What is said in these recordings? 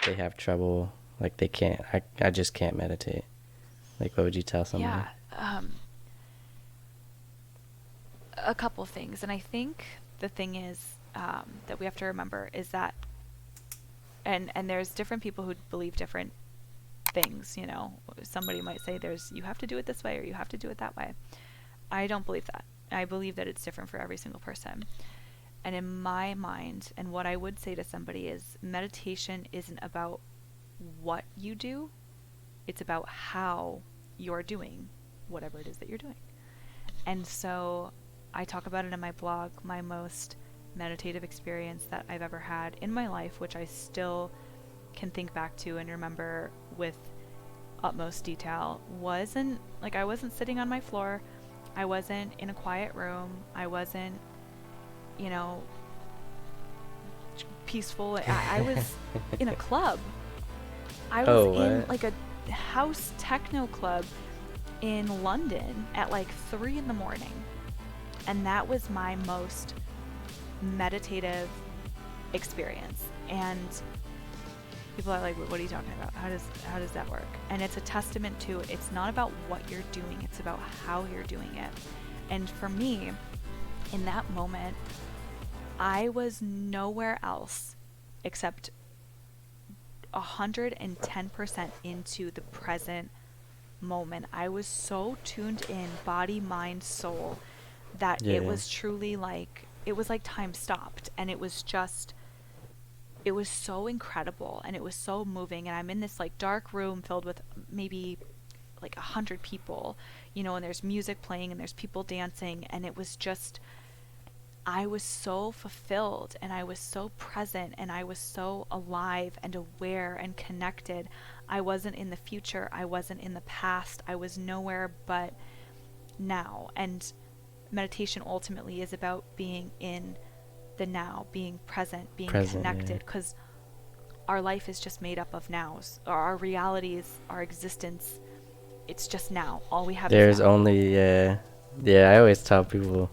they have trouble, like they can't, I just can't meditate. Like, what would you tell somebody? Yeah, a couple things. And I think the thing is that we have to remember is that, and there's different people who believe different things, you know. Somebody might say there's, you have to do it this way or you have to do it that way. I don't believe that. I believe that it's different for every single person. And in my mind, and what I would say to somebody is meditation isn't about what you do, it's about how you're doing whatever it is that you're doing. And so I talk about it in my blog, my most meditative experience that I've ever had in my life, which I still can think back to and remember with utmost detail, wasn't like, I wasn't sitting on my floor, I wasn't in a quiet room, I wasn't, you know, peaceful. I was in a club. I was Oh, in what? like a house techno club in London at like 3 in the morning. And that was my most meditative experience. And people are like, what are you talking about? How does that work? And it's a testament to, it's not about what you're doing, it's about how you're doing it. And for me, in that moment, I was nowhere else except 110% into the present moment. I was so tuned in, body, mind, soul, that it Yeah. was truly like, it was like time stopped. And it was just, it was so incredible and it was so moving. And I'm in this like dark room filled with maybe like 100 people, you know, and there's music playing and there's people dancing. And it was just, I was so fulfilled and I was so present and I was so alive and aware and connected. I wasn't in the future. I wasn't in the past. I was nowhere but now. And meditation ultimately is about being in the now, being present, being Present, yeah. connected, because our life is just made up of nows. Our realities, our existence, it's just now. All we have is There's now. only, yeah. Yeah, I always tell people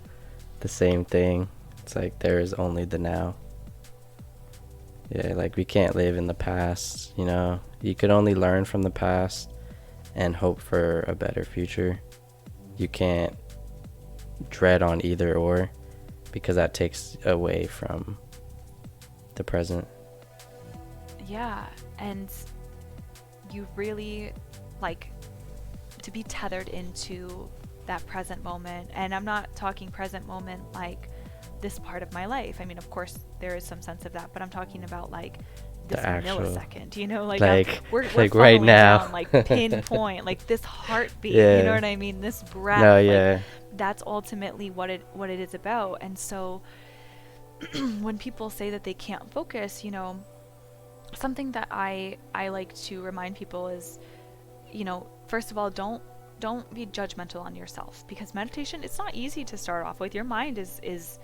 the same thing. It's like there is only the now. Yeah, like we can't live in the past, you know. You could only learn from the past and hope for a better future. You can't dread on either or, because that takes away from the present. Yeah, and you really, like, to be tethered into that present moment. And I'm not talking present moment like this part of my life. I mean, of course there is some sense of that, but I'm talking about like this The actual, millisecond, you know, like like, we're like right funneling now. down like pinpoint, like this heartbeat, you know Yeah. what I mean, this No, breath, like yeah. that's ultimately what it is about. And so when people say that they can't focus, you know, something that I like to remind people is, you know, first of all, don't be judgmental on yourself, because meditation, it's not easy to start off with. Your mind is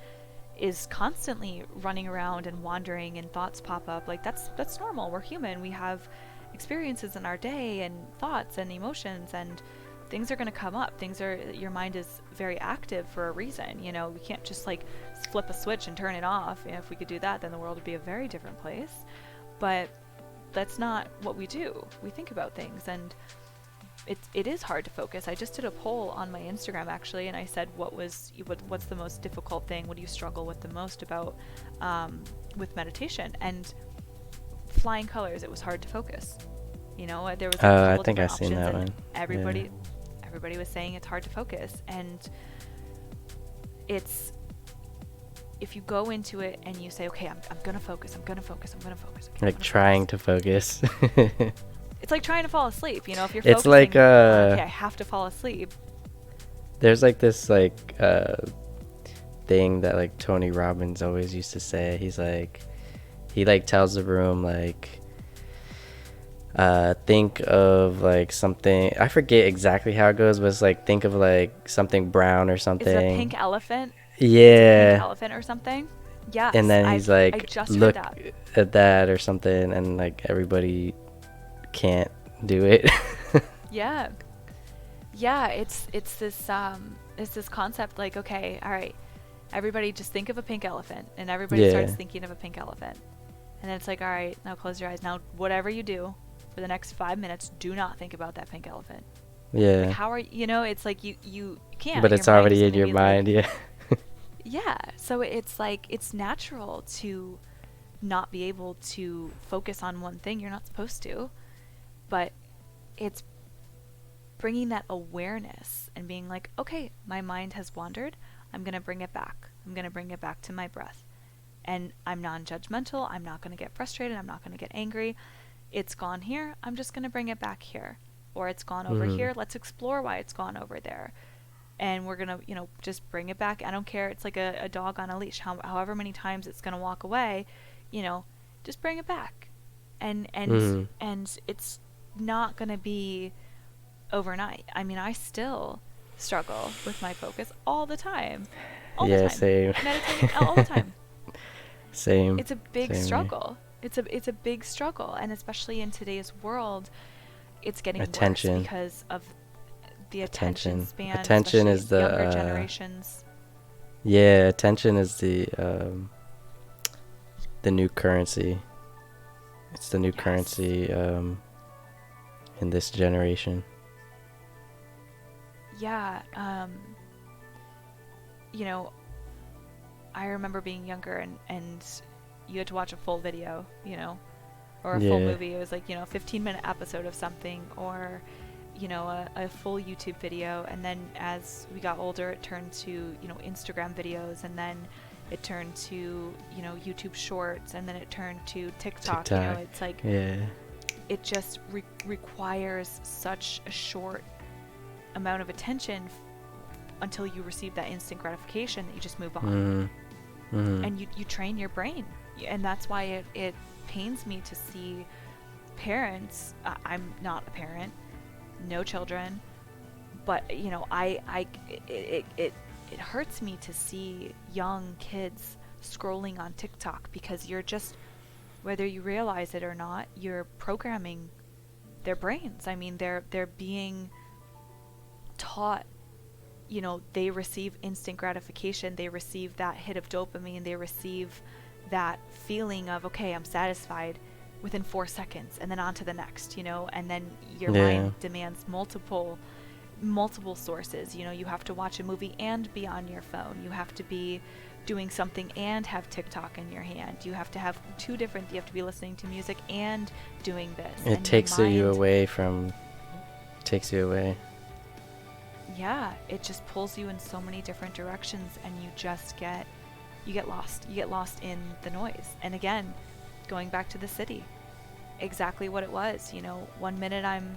constantly running around and wandering, and thoughts pop up. Like that's normal. We're human. We have experiences in our day and thoughts and emotions, and things are going to come up. Things are, your mind is very active for a reason. You know, we can't just like flip a switch and turn it off. And if we could do that, then the world would be a very different place. But that's not what we do. We think about things, and it is hard to focus. I just did a poll on my Instagram actually, and I said, what's the most difficult thing? What do you struggle with the most about with meditation? And flying colors, it was hard to focus. You know, there was a I couple think I different seen options, that and one. Yeah. everybody was saying it's hard to focus. And it's, if you go into it and you say, okay, I'm gonna focus, I'm gonna focus, I'm gonna focus, okay, I'm Like gonna trying focus. to focus. It's like trying to fall asleep. You know, if you're It's like focusing on, okay, I have to fall asleep. there's like this like thing that like Tony Robbins always used to say. He's like, he like tells the room like, think of like something, I forget exactly how it goes, but it's like, think of like something brown or Is it a pink something. elephant? Is it a pink Yeah. elephant or something? And Yes, then he's I like, just heard look that. at that or something, and like everybody can't do it. Yeah. Yeah, it's this concept like, okay, all right, everybody just think of a pink elephant, and everybody starts Yeah. thinking of a pink elephant. And then it's like, all right, now close your eyes. Now, whatever you do for the next 5 minutes, do not think about that pink elephant. Like, Yeah. how are you know? It's like you can't. But Your it's mind is already in gonna your be like, mind, yeah. yeah. So it's like it's natural to not be able to focus on one thing. You're not supposed to, but it's bringing that awareness and being like, okay, my mind has wandered. I'm gonna bring it back. I'm gonna bring it back to my breath. And I'm non-judgmental. I'm not going to get frustrated. I'm not going to get angry. It's gone here. I'm just going to bring it back here. Or it's gone over Mhm. here. Let's explore why it's gone over there. And we're going to, just bring it back. I don't care. It's like a dog on a leash. However many times it's going to walk away, you know, just bring it back. And and Mhm. and it's not going to be overnight. I mean, I still struggle with my focus all the time. All the Yeah, time. same. Meditating all the time. Same. It's a big Same here. struggle. It's a big struggle, and especially in today's world, it's getting worse Attention. because of the attention Attention. span, Attention especially is in the younger generations. yeah, attention is the new currency. It's the new Yes. currency in this generation. Yeah. You know, I remember being younger and you had to watch a full video, or a full Yeah. movie. It was like, 15-minute episode of something, or a full YouTube video. And then as we got older, it turned to, Instagram videos, and then it turned to, YouTube shorts, and then it turned to TikTok. TikTok. It's like Yeah. it just requires such a short amount of attention until you receive that instant gratification that you just move on. Mhm. Mhm. And you train your brain. And that's why it pains me to see parents. I'm not a parent, no children, but it hurts me to see young kids scrolling on TikTok, because you're just, whether you realize it or not, you're programming their brains. I mean, they're being taught, they receive instant gratification, they receive that hit of dopamine, they receive that feeling of, okay, I'm satisfied within 4 seconds, and then on to the next, and then your Yeah. mind demands multiple sources. You have to watch a movie and be on your phone. You have to be doing something and have TikTok in your hand. You have to have you have to be listening to music and doing this. It And your takes you mind, away from takes you away. yeah, it just pulls you in so many different directions, and you get lost. You get lost in the noise. And again, going back to the city, exactly what it was. 1 minute I'm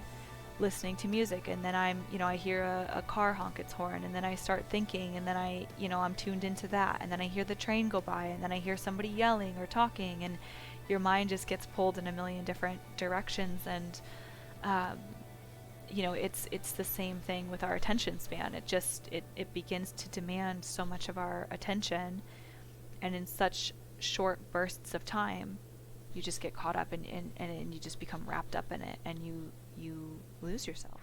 listening to music, and then I hear a car honk its horn, and then I start thinking, and then I'm tuned into that, and then I hear the train go by, and then I hear somebody yelling or talking, and your mind just gets pulled in a million different directions. And um, it's the same thing with our attention span. It begins to demand so much of our attention, and in such short bursts of time, you just get caught up and you just become wrapped up in it, and you lose yourself.